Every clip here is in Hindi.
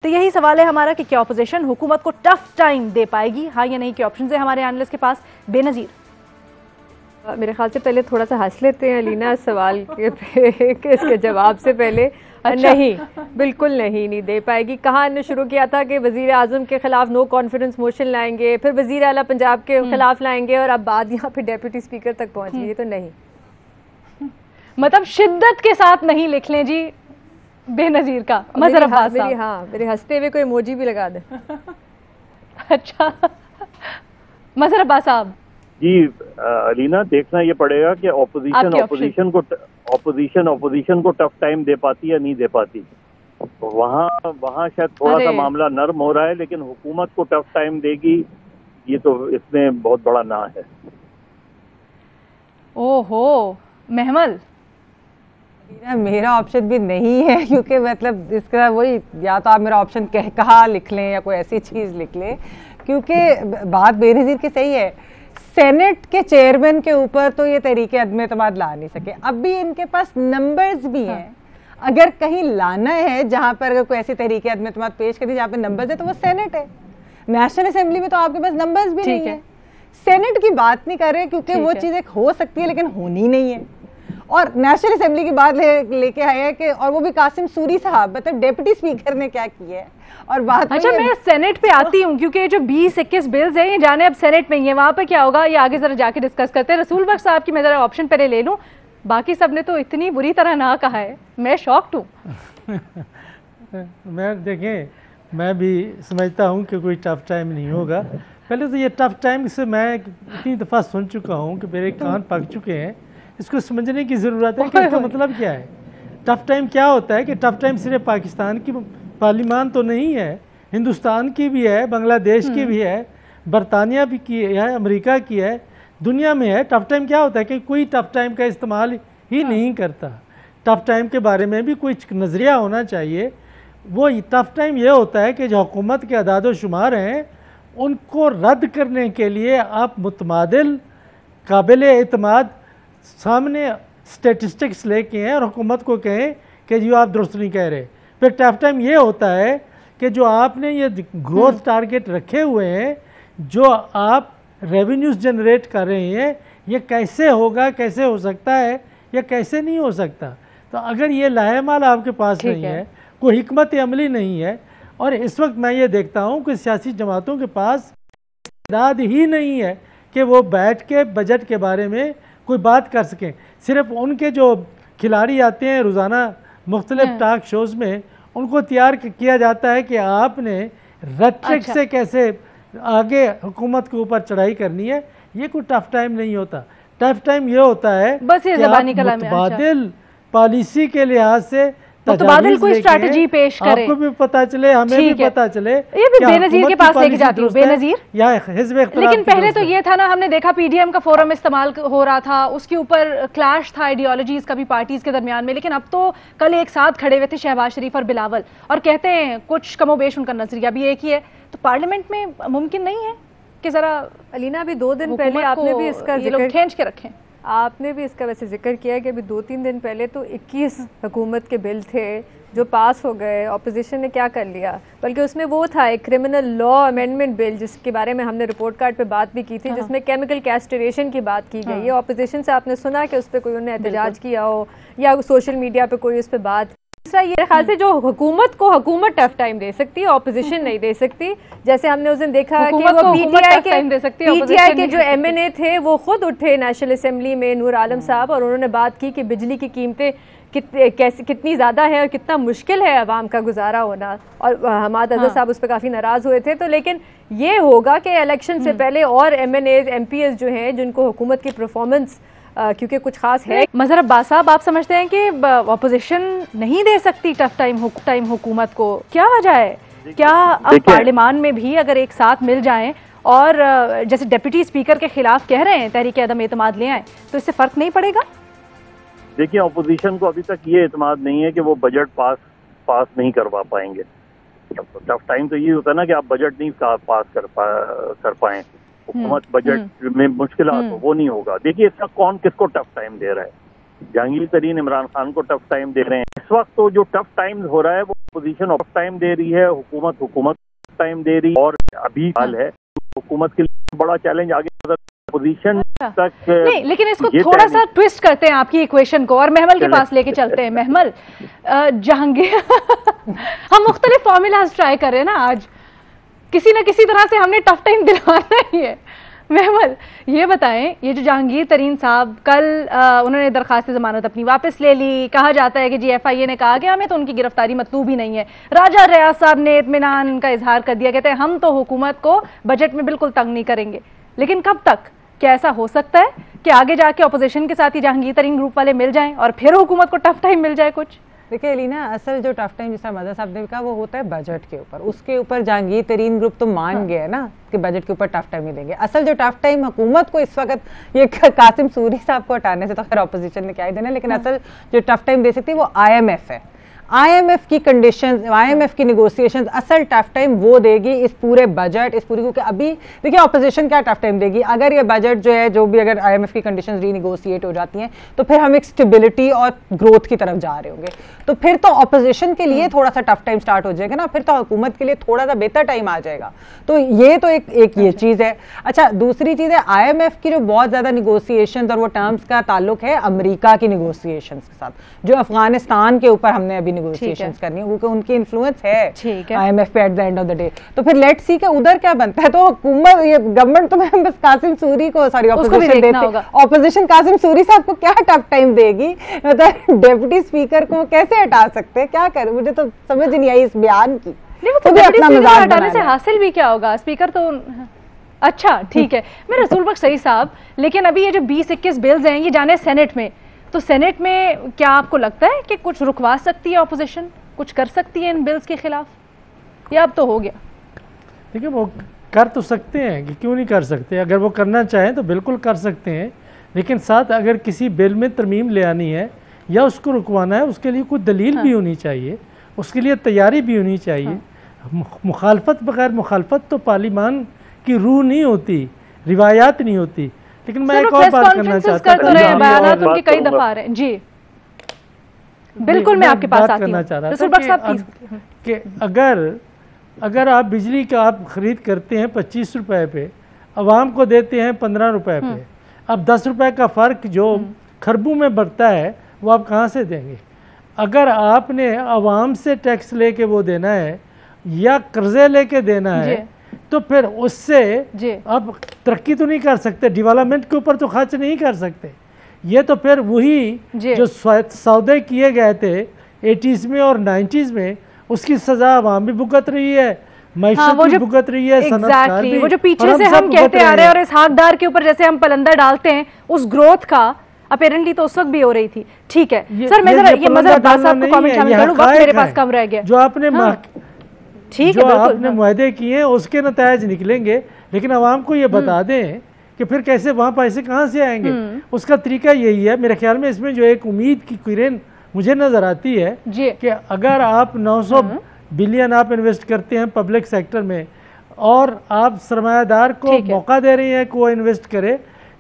तो यही सवाल है हमारा कि क्या ऑपोजिशन हुकूमत को टफ टाइम दे पाएगी, हाँ या नहीं के ऑप्शन है हमारे एनालिस्ट के पास। बेनजीर, मेरे ख्याल से पहले थोड़ा सा हंस लेते हैं अलीना सवाल के पे इसके जवाब से पहले। अच्छा। नहीं, बिल्कुल नहीं दे पाएगी। कहाँ ने शुरू किया था कि वजीर आजम के खिलाफ नो कॉन्फिडेंस मोशन लाएंगे, फिर वजीर आला पंजाब के खिलाफ लाएंगे और अब बात यहाँ पे डेप्यूटी स्पीकर तक पहुंच गई। तो नहीं, मतलब शिद्दत के साथ नहीं लिख लें जी बेनजीर का। मजहर अब्बास साहब, मेरे हंसते हुए कोई इमोजी भी लगा दे। अच्छा, मजहर अब्बास साहब जी, अलीना देखना ये पड़ेगा कि ऑपोजिशन को टफ टाइम दे पाती या नहीं दे पाती। वहाँ शायद थोड़ा सा मामला नर्म हो रहा है, लेकिन हुकूमत को टफ टाइम देगी ये तो इसमें बहुत बड़ा ना है। ओहो महमल, मेरा ऑप्शन भी नहीं है, क्योंकि मतलब इसका वही, या तो आप मेरा ऑप्शन कहा लिख लें या कोई ऐसी चीज लिख लें, क्योंकि बात बेनजीर की सही है। सेनेट के चेयरमैन के ऊपर तो ये तरीके अदम एतमाद ला नहीं सके। अब भी इनके पास नंबर्स भी हैं, अगर कहीं लाना है जहां पर अगर कोई ऐसी तरीके अदम एतमाद पेश करी जहां पे नंबर्स है तो वो सेनेट है। नेशनल असेंबली में तो आपके पास नंबर्स भी नहीं है। सेनेट की बात नहीं कर रहे क्योंकि वो चीज एक हो सकती है लेकिन होनी नहीं है। और नेशनल असेंबली की बात लेके आए हैं कि, और वो भी कासिम सूरी साहब, मतलब डेप्यूटी स्पीकर ने क्या किया है। और बात अच्छा, मैं सेनेट पे आती हूँ क्योंकि जो 20-21 बिल्स हैं ये जाने अब सेनेट में ही है, वहां पे क्या होगा ये आगे जरा जाके डिस्कस करते हैं। रसूल बख्श साहब की मैं जरा ऑप्शन पहले ले लूं, बाकी सबने तो इतनी बुरी तरह ना कहा है, मैं शॉक्ड हूँ। मैं देखें, मैं भी समझता हूँ कि कोई टफ टाइम नहीं होगा। पहले तो ये टफ टाइम से मैं इतनी दफ़ा सुन चुका हूँ कि मेरे कान पक चुके हैं, इसको समझने की ज़रूरत है कि इसका मतलब क्या है। टफ टाइम क्या होता है कि टफ टाइम सिर्फ पाकिस्तान की पार्लियामान तो नहीं है, हिंदुस्तान की भी है, बांग्लादेश की भी है, बरतानिया भी की है, अमेरिका की है, दुनिया में है। टफ टाइम क्या होता है कि कोई टफ टाइम का इस्तेमाल ही नहीं करता। टफ टाइम के बारे में भी कोई नज़रिया होना चाहिए। वो टफ टाइम ये होता है कि जो हुकूमत के अदाद शुमार हैं उनको रद्द करने के लिए आप मुतमादिल काबिल एतमाद सामने स्टेटिस्टिक्स लेके हैं और हुकूमत को कहें कि जी आप दुरुस्त नहीं कह रहे। फिर टफ टाइम ये होता है कि जो आपने ये ग्रोथ टारगेट रखे हुए हैं, जो आप रेवेन्यूज जनरेट कर रहे हैं, ये कैसे होगा, कैसे हो सकता है या कैसे नहीं हो सकता। तो अगर ये लाहेमाल आपके पास नहीं है, कोई हिकमत अमली नहीं है, और इस वक्त मैं ये देखता हूँ कि सियासी जमातों के पास इस्तेदाद ही नहीं है कि वो बैठ के बजट के बारे में कोई बात कर सकें। सिर्फ उनके जो खिलाड़ी आते हैं रोज़ाना मुख्तलिफ टॉक शोज़ में, उनको तैयार किया जाता है कि आपने रेट्रिक से कैसे आगे हुकूमत के ऊपर चढ़ाई करनी है। ये कोई टफ टाइम नहीं होता। टफ टाइम ये होता है बस ये ज़बानी कलाम है। मुतबादिल पॉलिसी के लिहाज से मुतबादिल कोई स्ट्रैटेजी पेश करे, आपको भी पता चले, हमें भी पता चले। ये भी बेनजीर के पास लेके जाती हूँ। बेनजीर, लेकिन पहले तो ये था ना, हमने देखा पीडीएम का फोरम इस्तेमाल हो रहा था, उसके ऊपर क्लैश था आइडियोलॉजीज का भी पार्टीज के दरमियान में। लेकिन अब तो कल एक साथ खड़े हुए थे शहबाज शरीफ और बिलावल, और कहते हैं कुछ कमोबेश उनका नजरिया भी एक ही है। तो पार्लियामेंट में मुमकिन नहीं है कि जरा अलीना, अभी 2 दिन पहले आपने भी इसका जिक्र खींच के रखें, आपने भी इसका वैसे जिक्र किया है कि अभी 2-3 दिन पहले तो 21 हुकूमत के बिल थे जो पास हो गए। ऑपोजिशन ने क्या कर लिया, बल्कि उसमें वो था एक क्रिमिनल लॉ अमेंडमेंट बिल जिसके बारे में हमने रिपोर्ट कार्ड पे बात भी की थी, जिसमें केमिकल कैस्ट्रेशन की बात की गई है। ऑपोजिशन से आपने सुना कि उस पर कोई उन्होंने एहतजाज किया हो या सोशल मीडिया पे कोई उस पर बात। दूसरा ये ख्याल से जो हुकूमत को हुकूमत टफ टाइम दे सकती है, ऑपोजिशन नहीं दे सकती। जैसे हमने उस दिन देखा कि वो पीटीआई के जो एमएनए थे वो खुद उठे नेशनल असेंबली में, नूर आलम साहब, और उन्होंने बात की कि बिजली की कीमतें कितनी ज़्यादा है और कितना मुश्किल है अवाम का गुजारा होना। और हमाद अजहर साहब उस पर काफ़ी नाराज़ हुए थे। तो लेकिन ये होगा कि इलेक्शन से पहले और एमएनए एमपीएस जो हैं जिनको हुकूमत की परफॉर्मेंस क्योंकि कुछ खास है। मजहर अब्बास साहब, आप समझते हैं कि ऑपोजिशन नहीं दे सकती टफ टाइम हुकूमत को? क्या वजह है? क्या अब पार्लियामान में भी अगर एक साथ मिल जाएं और जैसे डिप्टी स्पीकर के खिलाफ कह रहे हैं तहरीक अदम एतमाद ले आए, तो इससे फर्क नहीं पड़ेगा? देखिए, ऑपोजिशन को अभी तक ये एतमाद नहीं है कि वो बजट पास नहीं करवा पाएंगे। टफ टाइम तो ये होता है ना कि आप बजट नहीं पास कर पाएं, हुकूमत बजट में मुश्किल हो, वो नहीं होगा। देखिए, इसका कौन किसको टफ टाइम दे रहा है। जहांगीर तरीन इमरान खान को टफ टाइम दे रहे हैं। इस वक्त तो जो टफ टाइम हो रहा है वो अपोजिशन टाइम दे रही है, हुकूमत टाइम दे रही है, और अभी हाल है हुकूमत के लिए बड़ा चैलेंज आगे अपोजिशन तक नहीं, लेकिन इसको थोड़ा सा ट्विस्ट करते हैं आपकी इक्वेशन को और महमल के पास लेके चलते हैं। महमल, जहांगीर हम मुख्तलिफ फॉर्मूलाज ट्राई कर रहे हैं ना, आज किसी न किसी तरह से हमने टफ टाइम दिलवाना ही है। महमल, ये बताएं, ये जो जहांगीर तरीन साहब कल उन्होंने दरखास्त जमानत अपनी वापस ले ली, कहा जाता है कि जी FIA ने कहा कि हमें तो उनकी गिरफ्तारी मतलूब ही नहीं है। राजा रियाज साहब ने इत्मीनान का इजहार कर दिया, कहते हैं हम तो हुकूमत को बजट में बिल्कुल तंग नहीं करेंगे। लेकिन कब तक? क्या ऐसा हो सकता है कि आगे जाके अपोजिशन के साथ ही जहांगीर तरीन ग्रुप वाले मिल जाएं और फिर हुकूमत को टफ टाइम मिल जाए? कुछ देखिए एलिना, असल जो टफ टाइम जिसका मदर साहब ने कहा वो होता है बजट के ऊपर। उसके ऊपर जहांगीर तरीन ग्रुप तो मान गया ना कि बजट के ऊपर टफ टाइम ही देंगे। असल जो टफ टाइम हुकूमत को इस वक्त, ये कासिम सूरी साहब को हटाने से तो खैर ऑपोजिशन ने क्या ही देना, लेकिन असल जो टफ टाइम दे सकती है वो IMF है। IMF की कंडीशंस, IMF की निगोशिएशंस, असल टफ टाइम वो देगी इस पूरे बजट, इस पूरी, क्योंकि अभी देखिए ऑपोजिशन क्या टफ टाइम देगी, अगर ये बजट जो है जो भी अगर IMF की कंडीशंस रीनिगोशिएट हो जाती हैं तो फिर हम एक स्टेबिलिटी और ग्रोथ की तरफ जा रहे होंगे, तो फिर तो ऑपोजिशन के लिए थोड़ा सा टफ टाइम स्टार्ट हो जाएगा ना, फिर तो हुकूमत के लिए थोड़ा सा बेहतर टाइम आ जाएगा। तो ये तो एक ये चीज़ है। अच्छा, दूसरी चीज़ है IMF की जो बहुत ज़्यादा निगोशिएशन और वो टर्म्स का ताल्लुक है अमेरिका की निगोशिएशन के साथ, जो अफगानिस्तान के ऊपर हमने अभी निगोशिएशंस करनी है, क्योंकि उनकी इन्फ्लुएंस है IMF पे at the end of the day. तो फिर लेट्स सी के उधर क्या बनता है। तो हुकूमत, ये गवर्नमेंट तो मैं बस कासिम सूरी को, सॉरी ऑपोजिशन देती, ऑपोजिशन कासिम सूरी साहब को क्या टफ टाइम देगी, मतलब डेप्यूटी स्पीकर को कैसे हटा सकते हैं, क्या करें, मुझे तो समझ नहीं आई इस बयान की। हटाने से हासिल भी क्या होगा? स्पीकर तो अच्छा ठीक है। मैं रसूल बख्श सईद साहब, लेकिन अभी ये जो 20-21 बिल्स हैं ये जाने सेनेट में, तो सेनेट में क्या आपको लगता है कि कुछ रुकवा सकती है ऑपोजिशन, कुछ कर सकती है इन बिल्स के खिलाफ, या अब तो हो गया? देखिए, वो कर तो सकते हैं कि क्यों नहीं कर सकते, अगर वो करना चाहें तो बिल्कुल कर सकते हैं, लेकिन साथ अगर किसी बिल में तरमीम ले आनी है या उसको रुकवाना है, उसके लिए कुछ दलील भी होनी चाहिए, उसके लिए तैयारी भी होनी चाहिए। मुखालफत बगैर मुखालफत तो पार्लिमान की रूह नहीं होती, रिवायात नहीं होती। लेकिन मैं एक और बात करना चाहता हूं, उनके कई दफा आ रहे हैं जी, बिल्कुल मैं आपके पास करना चाह रहा था कि अगर आप बिजली का आप खरीद करते हैं 25 रुपए पे, अवाम को देते हैं 15 रुपए पे, अब 10 रुपए का फ़र्क जो खरबों में बढ़ता है वो आप कहाँ से देंगे? अगर आपने अवाम से टैक्स लेके वो देना है या कर्जे लेके देना है तो फिर उससे आप तरक्की तो नहीं कर सकते, डेवलपमेंट के ऊपर तो खर्च नहीं कर सकते। ये तो फिर वही जो सौदे किए गए थे 80s में और 90s में, उसकी सजा अवाम भी भुगत रही है, मैशत भी भुगत रही है, सनअतकार भी, वो जो पीछे से हम कहते आ रहे हैं, और इस हकदार के ऊपर जैसे हम पलंदा डालते हैं, उस ग्रोथ का अपेरेंटली तो उस वक्त भी हो रही थी। ठीक है सर, मैं जरा ये मजहर अब्बास साहब को कमेंट शामिल करूं, वक्त मेरे पास कम रह गया। जो आपने जो आपने मुआहदे किए हैं उसके नतायज निकलेंगे, लेकिन अवाम को ये बता दें कि फिर कैसे वहाँ पैसे कहाँ से आएंगे। उसका तरीका यही है मेरे ख्याल में। इसमें जो एक उम्मीद की किरण मुझे नजर आती है कि अगर आप 900 बिलियन आप इन्वेस्ट करते हैं पब्लिक सेक्टर में और आप सरमायादार को मौका दे रहे हैं कि वो इन्वेस्ट करे,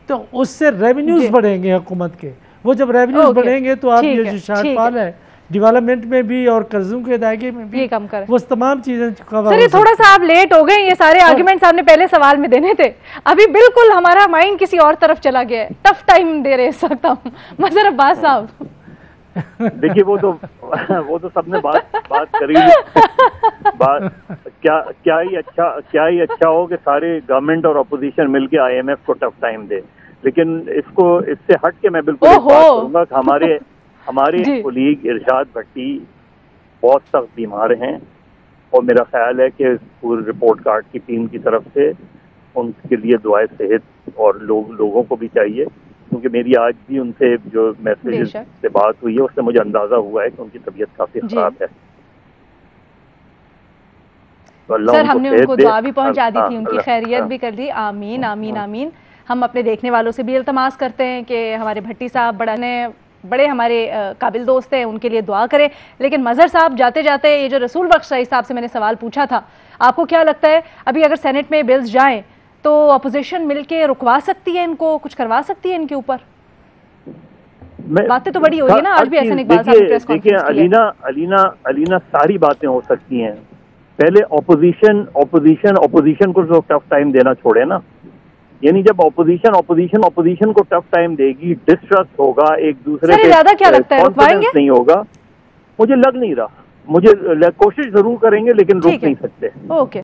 तो उससे रेवेन्यूज बढ़ेंगे हुकूमत के। वो जब रेवेन्यूज बढ़ेंगे तो आप ये जो शार्टफॉल है डेवलपमेंट में भी और कर्जों के अदायगी में भी कम कर, वो तमाम चीजें सर, ये थोड़ा सा आप लेट हो गए, ये सारे आर्गुमेंट्स आपने पहले सवाल में देने थे, अभी बिल्कुल हमारा माइंड किसी और तरफ चला गया है। टफ टाइम दे रहे सकता हूँ मजहर अब्बास साहब। देखिए वो तो सबने बात करी क्या ही अच्छा हो कि सारे गवर्नमेंट और अपोजिशन मिलके IMF को टफ टाइम दे, लेकिन इससे हट के मैं बिल्कुल बात करूंगा कि हमारे कोलीग इरशाद भट्टी बहुत सख्त बीमार हैं, और मेरा ख्याल है कि पूरी रिपोर्ट कार्ड की टीम की तरफ से उनके लिए दुआए सेहत और लोगों को भी चाहिए, क्योंकि मेरी आज भी उनसे जो मैसेज से बात हुई है उससे मुझे अंदाजा हुआ है कि उनकी तबीयत काफी खराब है। तो सर, हमने उनको दुआ भी पहुंचा दी थी, उनकी खैरियत भी कर दी। आमीन आमीन आमीन। हम अपने देखने वालों से भी इल्तमास करते हैं कि हमारे भट्टी साहब बड़े हमारे काबिल दोस्त हैं, उनके लिए दुआ करें। लेकिन मजहर साहब, जाते जाते ये जो रसूल बख्श सईद साहब से मैंने सवाल पूछा था, आपको क्या लगता है अभी अगर सेनेट में बिल्स जाएं तो अपोजिशन मिलके रुकवा सकती है इनको, कुछ करवा सकती है इनके ऊपर? बातें तो बड़ी हो रही है ना, आज भी एहसन इकबाल साहब ने प्रेस कॉन्फ्रेंस की है। अलीना सारी बातें हो सकती हैं, पहले ऑपोजिशन को तो टफ टाइम देना छोड़े ना, यानी जब ऑपोजिशन को टफ टाइम देगी, डिस्ट्रस्ट होगा, एक दूसरे पे ज्यादा क्या लगता है रुकवाएंगे? नहीं होगा, मुझे लग नहीं रहा, मुझे कोशिश जरूर करेंगे लेकिन रुक नहीं सकते। ओके।